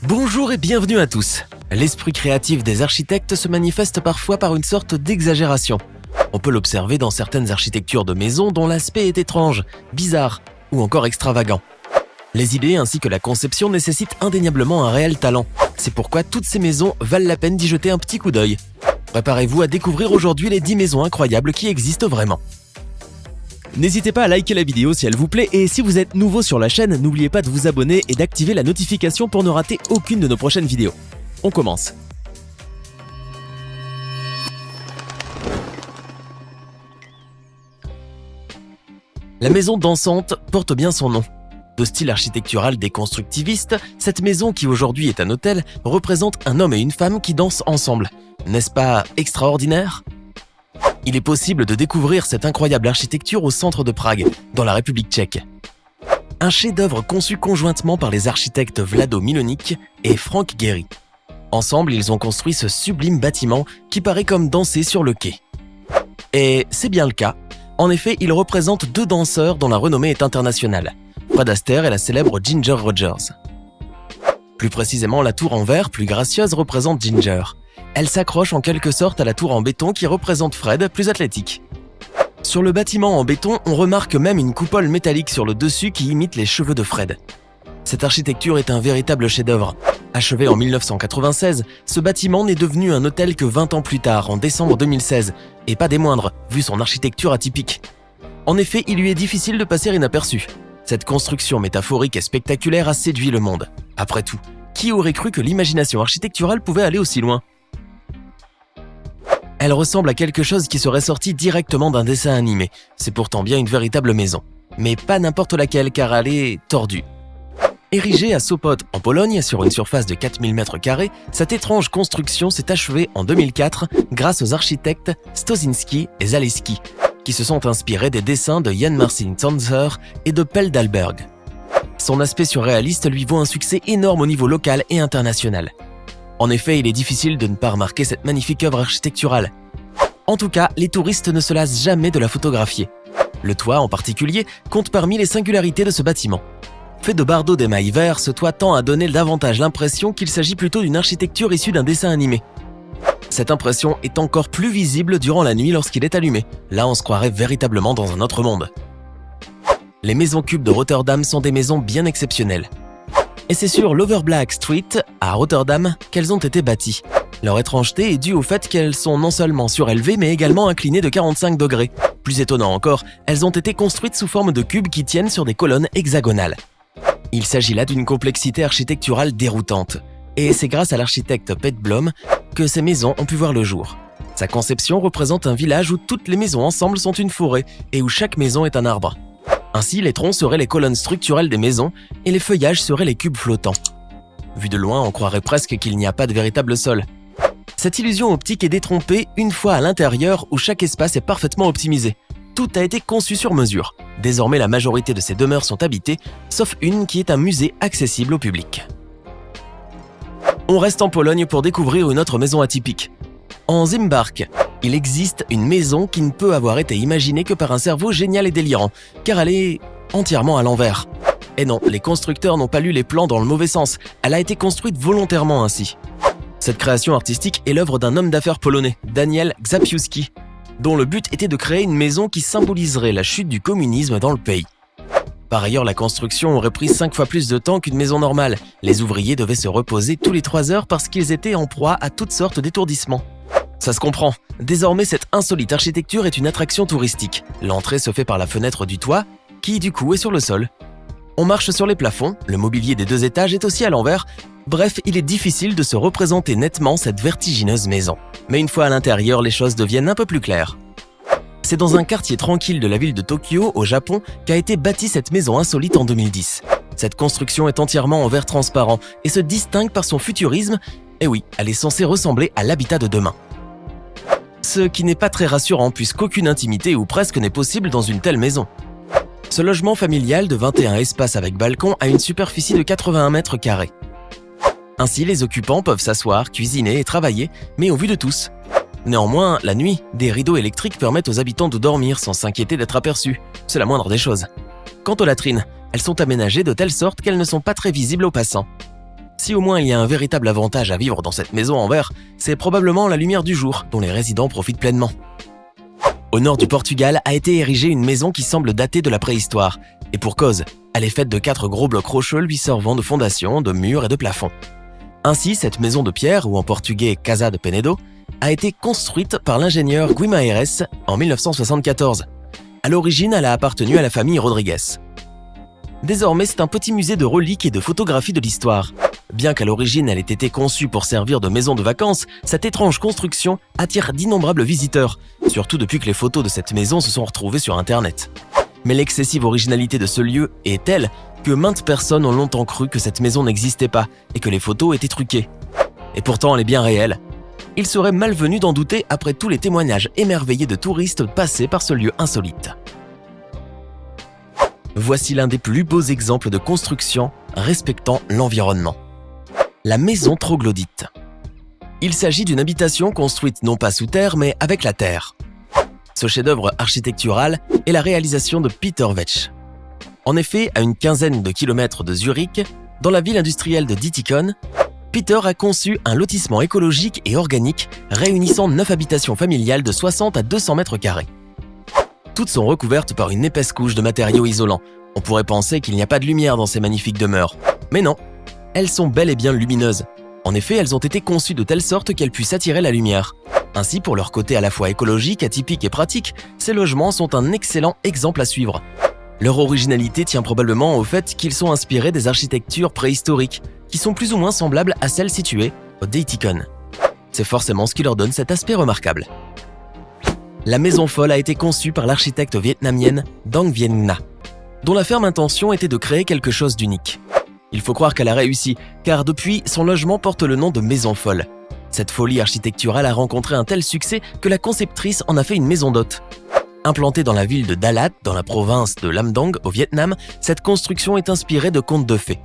Bonjour et bienvenue à tous. L'esprit créatif des architectes se manifeste parfois par une sorte d'exagération. On peut l'observer dans certaines architectures de maisons dont l'aspect est étrange, bizarre ou encore extravagant. Les idées ainsi que la conception nécessitent indéniablement un réel talent. C'est pourquoi toutes ces maisons valent la peine d'y jeter un petit coup d'œil. Préparez-vous à découvrir aujourd'hui les 10 maisons incroyables qui existent vraiment. N'hésitez pas à liker la vidéo si elle vous plaît et si vous êtes nouveau sur la chaîne, n'oubliez pas de vous abonner et d'activer la notification pour ne rater aucune de nos prochaines vidéos. On commence. La maison dansante porte bien son nom. De style architectural déconstructiviste, cette maison qui aujourd'hui est un hôtel représente un homme et une femme qui dansent ensemble. N'est-ce pas extraordinaire ? Il est possible de découvrir cette incroyable architecture au centre de Prague, dans la République tchèque. Un chef-d'œuvre conçu conjointement par les architectes Vlado Miloník et Frank Gehry. Ensemble, ils ont construit ce sublime bâtiment qui paraît comme danser sur le quai. Et c'est bien le cas. En effet, il représente deux danseurs dont la renommée est internationale, Fred Astaire et la célèbre Ginger Rogers. Plus précisément, la tour en verre, plus gracieuse, représente Ginger. Elle s'accroche en quelque sorte à la tour en béton qui représente Fred, plus athlétique. Sur le bâtiment en béton, on remarque même une coupole métallique sur le dessus qui imite les cheveux de Fred. Cette architecture est un véritable chef-d'œuvre. Achevé en 1996, ce bâtiment n'est devenu un hôtel que 20 ans plus tard, en décembre 2016, et pas des moindres, vu son architecture atypique. En effet, il lui est difficile de passer inaperçu. Cette construction métaphorique et spectaculaire a séduit le monde. Après tout, qui aurait cru que l'imagination architecturale pouvait aller aussi loin ? Elle ressemble à quelque chose qui serait sorti directement d'un dessin animé. C'est pourtant bien une véritable maison. Mais pas n'importe laquelle car elle est tordue. Érigée à Sopot en Pologne sur une surface de 4000 m², cette étrange construction s'est achevée en 2004 grâce aux architectes Stosinski et Zaleski, qui se sont inspirés des dessins de Jan Marcin Zącer et de Pell Dalberg. Son aspect surréaliste lui vaut un succès énorme au niveau local et international. En effet, il est difficile de ne pas remarquer cette magnifique œuvre architecturale. En tout cas, les touristes ne se lassent jamais de la photographier. Le toit, en particulier, compte parmi les singularités de ce bâtiment. Fait de bardeaux d'émail vert, ce toit tend à donner davantage l'impression qu'il s'agit plutôt d'une architecture issue d'un dessin animé. Cette impression est encore plus visible durant la nuit lorsqu'il est allumé. Là, on se croirait véritablement dans un autre monde. Les maisons cubes de Rotterdam sont des maisons bien exceptionnelles. Et c'est sur l'Overblack Street, à Rotterdam, qu'elles ont été bâties. Leur étrangeté est due au fait qu'elles sont non seulement surélevées, mais également inclinées de 45 degrés. Plus étonnant encore, elles ont été construites sous forme de cubes qui tiennent sur des colonnes hexagonales. Il s'agit là d'une complexité architecturale déroutante. Et c'est grâce à l'architecte Pet Blom que ces maisons ont pu voir le jour. Sa conception représente un village où toutes les maisons ensemble sont une forêt et où chaque maison est un arbre. Ainsi, les troncs seraient les colonnes structurelles des maisons et les feuillages seraient les cubes flottants. Vu de loin, on croirait presque qu'il n'y a pas de véritable sol. Cette illusion optique est détrompée une fois à l'intérieur où chaque espace est parfaitement optimisé. Tout a été conçu sur mesure. Désormais, la majorité de ces demeures sont habitées, sauf une qui est un musée accessible au public. On reste en Pologne pour découvrir une autre maison atypique. En Zimbark, il existe une maison qui ne peut avoir été imaginée que par un cerveau génial et délirant, car elle est entièrement à l'envers. Et non, les constructeurs n'ont pas lu les plans dans le mauvais sens, elle a été construite volontairement ainsi. Cette création artistique est l'œuvre d'un homme d'affaires polonais, Daniel Gzapiuski, dont le but était de créer une maison qui symboliserait la chute du communisme dans le pays. Par ailleurs, la construction aurait pris 5 fois plus de temps qu'une maison normale. Les ouvriers devaient se reposer tous les 3 heures parce qu'ils étaient en proie à toutes sortes d'étourdissements. Ça se comprend. Désormais, cette insolite architecture est une attraction touristique. L'entrée se fait par la fenêtre du toit, qui du coup est sur le sol. On marche sur les plafonds, le mobilier des 2 étages est aussi à l'envers. Bref, il est difficile de se représenter nettement cette vertigineuse maison. Mais une fois à l'intérieur, les choses deviennent un peu plus claires. C'est dans un quartier tranquille de la ville de Tokyo, au Japon, qu'a été bâtie cette maison insolite en 2010. Cette construction est entièrement en verre transparent et se distingue par son futurisme. Et oui, elle est censée ressembler à l'habitat de demain. Ce qui n'est pas très rassurant puisqu'aucune intimité ou presque n'est possible dans une telle maison. Ce logement familial de 21 espaces avec balcon a une superficie de 81 m². Ainsi, les occupants peuvent s'asseoir, cuisiner et travailler, mais au vu de tous. Néanmoins, la nuit, des rideaux électriques permettent aux habitants de dormir sans s'inquiéter d'être aperçus. C'est la moindre des choses. Quant aux latrines, elles sont aménagées de telle sorte qu'elles ne sont pas très visibles aux passants. Si au moins il y a un véritable avantage à vivre dans cette maison en verre, c'est probablement la lumière du jour dont les résidents profitent pleinement. Au nord du Portugal a été érigée une maison qui semble dater de la préhistoire. Et pour cause, elle est faite de 4 gros blocs rocheux lui servant de fondation, de mur et de plafond. Ainsi, cette maison de pierre, ou en portugais Casa de Penedo, a été construite par l'ingénieur Guimarães en 1974. À l'origine, elle a appartenu à la famille Rodrigues. Désormais, c'est un petit musée de reliques et de photographies de l'histoire. Bien qu'à l'origine elle ait été conçue pour servir de maison de vacances, cette étrange construction attire d'innombrables visiteurs, surtout depuis que les photos de cette maison se sont retrouvées sur Internet. Mais l'excessive originalité de ce lieu est telle que maintes personnes ont longtemps cru que cette maison n'existait pas et que les photos étaient truquées. Et pourtant, elle est bien réelle. Il serait malvenu d'en douter après tous les témoignages émerveillés de touristes passés par ce lieu insolite. Voici l'un des plus beaux exemples de construction respectant l'environnement. La maison troglodyte. Il s'agit d'une habitation construite non pas sous terre, mais avec la terre. Ce chef-d'œuvre architectural est la réalisation de Peter Vetsch. En effet, à une quinzaine de kilomètres de Zurich, dans la ville industrielle de Dittikon, Peter a conçu un lotissement écologique et organique réunissant 9 habitations familiales de 60 à 200 mètres carrés. Toutes sont recouvertes par une épaisse couche de matériaux isolants. On pourrait penser qu'il n'y a pas de lumière dans ces magnifiques demeures. Mais non, elles sont bel et bien lumineuses. En effet, elles ont été conçues de telle sorte qu'elles puissent attirer la lumière. Ainsi, pour leur côté à la fois écologique, atypique et pratique, ces logements sont un excellent exemple à suivre. Leur originalité tient probablement au fait qu'ils sont inspirés des architectures préhistoriques, qui sont plus ou moins semblables à celles situées au Dittikon. C'est forcément ce qui leur donne cet aspect remarquable. La maison folle a été conçue par l'architecte vietnamienne Dong Vien Na, dont la ferme intention était de créer quelque chose d'unique. Il faut croire qu'elle a réussi, car depuis, son logement porte le nom de maison folle. Cette folie architecturale a rencontré un tel succès que la conceptrice en a fait une maison d'hôte. Implantée dans la ville de Dalat, dans la province de Lam Dong, au Vietnam, cette construction est inspirée de contes de fées.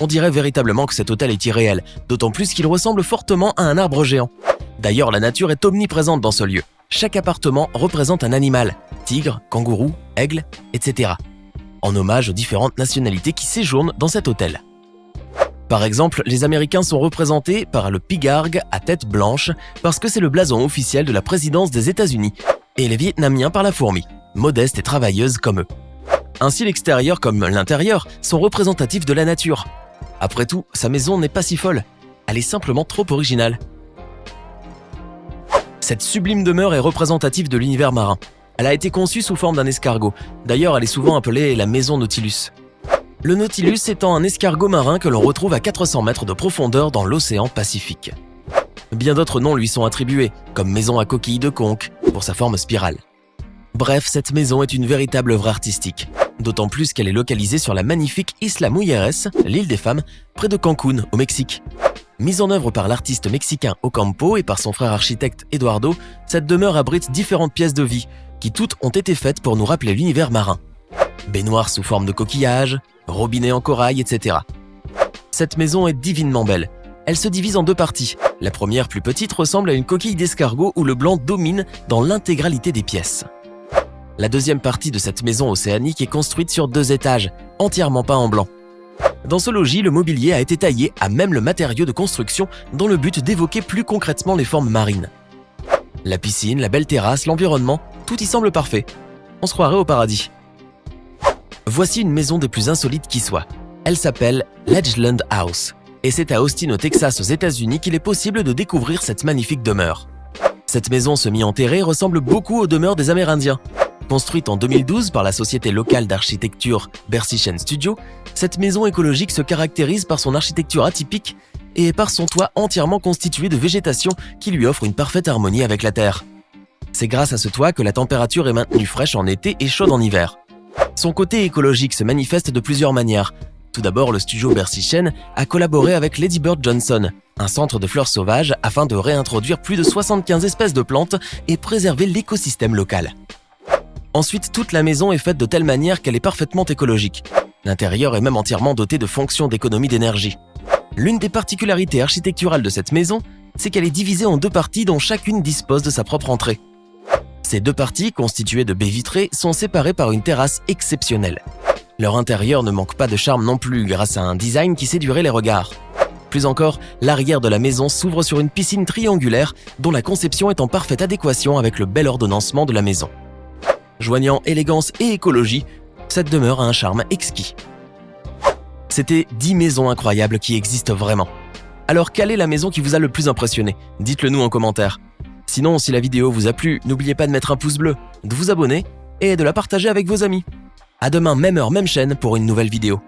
On dirait véritablement que cet hôtel est irréel, d'autant plus qu'il ressemble fortement à un arbre géant. D'ailleurs, la nature est omniprésente dans ce lieu. Chaque appartement représente un animal, tigre, kangourou, aigle, etc. En hommage aux différentes nationalités qui séjournent dans cet hôtel. Par exemple, les Américains sont représentés par le pigargue à tête blanche parce que c'est le blason officiel de la présidence des États-Unis, et les Vietnamiens par la fourmi, modeste et travailleuse comme eux. Ainsi l'extérieur comme l'intérieur sont représentatifs de la nature. Après tout, sa maison n'est pas si folle, elle est simplement trop originale. Cette sublime demeure est représentative de l'univers marin. Elle a été conçue sous forme d'un escargot, d'ailleurs elle est souvent appelée la maison Nautilus. Le Nautilus étant un escargot marin que l'on retrouve à 400 mètres de profondeur dans l'océan Pacifique. Bien d'autres noms lui sont attribués, comme maison à coquille de conque, pour sa forme spirale. Bref, cette maison est une véritable œuvre artistique, d'autant plus qu'elle est localisée sur la magnifique Isla Mujeres, l'île des femmes, près de Cancún, au Mexique. Mise en œuvre par l'artiste mexicain Ocampo et par son frère architecte Eduardo, cette demeure abrite différentes pièces de vie, qui toutes ont été faites pour nous rappeler l'univers marin. Baignoire sous forme de coquillage, robinet en corail, etc. Cette maison est divinement belle. Elle se divise en 2 parties. La première, plus petite, ressemble à une coquille d'escargot où le blanc domine dans l'intégralité des pièces. La deuxième partie de cette maison océanique est construite sur 2 étages, entièrement peints en blanc. Dans ce logis, le mobilier a été taillé à même le matériau de construction dans le but d'évoquer plus concrètement les formes marines. La piscine, la belle terrasse, l'environnement, tout y semble parfait. On se croirait au paradis. Voici une maison des plus insolites qui soit. Elle s'appelle Ledgeland House, et c'est à Austin au Texas aux États-Unis qu'il est possible de découvrir cette magnifique demeure. Cette maison semi-enterrée ressemble beaucoup aux demeures des Amérindiens. Construite en 2012 par la société locale d'architecture Bersischen Studio, cette maison écologique se caractérise par son architecture atypique et par son toit entièrement constitué de végétation qui lui offre une parfaite harmonie avec la terre. C'est grâce à ce toit que la température est maintenue fraîche en été et chaude en hiver. Son côté écologique se manifeste de plusieurs manières. Tout d'abord, le studio Bersischen a collaboré avec Lady Bird Johnson, un centre de fleurs sauvages, afin de réintroduire plus de 75 espèces de plantes et préserver l'écosystème local. Ensuite, toute la maison est faite de telle manière qu'elle est parfaitement écologique. L'intérieur est même entièrement doté de fonctions d'économie d'énergie. L'une des particularités architecturales de cette maison, c'est qu'elle est divisée en 2 parties dont chacune dispose de sa propre entrée. Ces 2 parties, constituées de baies vitrées, sont séparées par une terrasse exceptionnelle. Leur intérieur ne manque pas de charme non plus grâce à un design qui séduirait les regards. Plus encore, l'arrière de la maison s'ouvre sur une piscine triangulaire dont la conception est en parfaite adéquation avec le bel ordonnancement de la maison. Joignant élégance et écologie, cette demeure a un charme exquis. C'était 10 maisons incroyables qui existent vraiment. Alors quelle est la maison qui vous a le plus impressionné? Dites-le nous en commentaire. Sinon, si la vidéo vous a plu, n'oubliez pas de mettre un pouce bleu, de vous abonner et de la partager avec vos amis. À demain, même heure, même chaîne pour une nouvelle vidéo.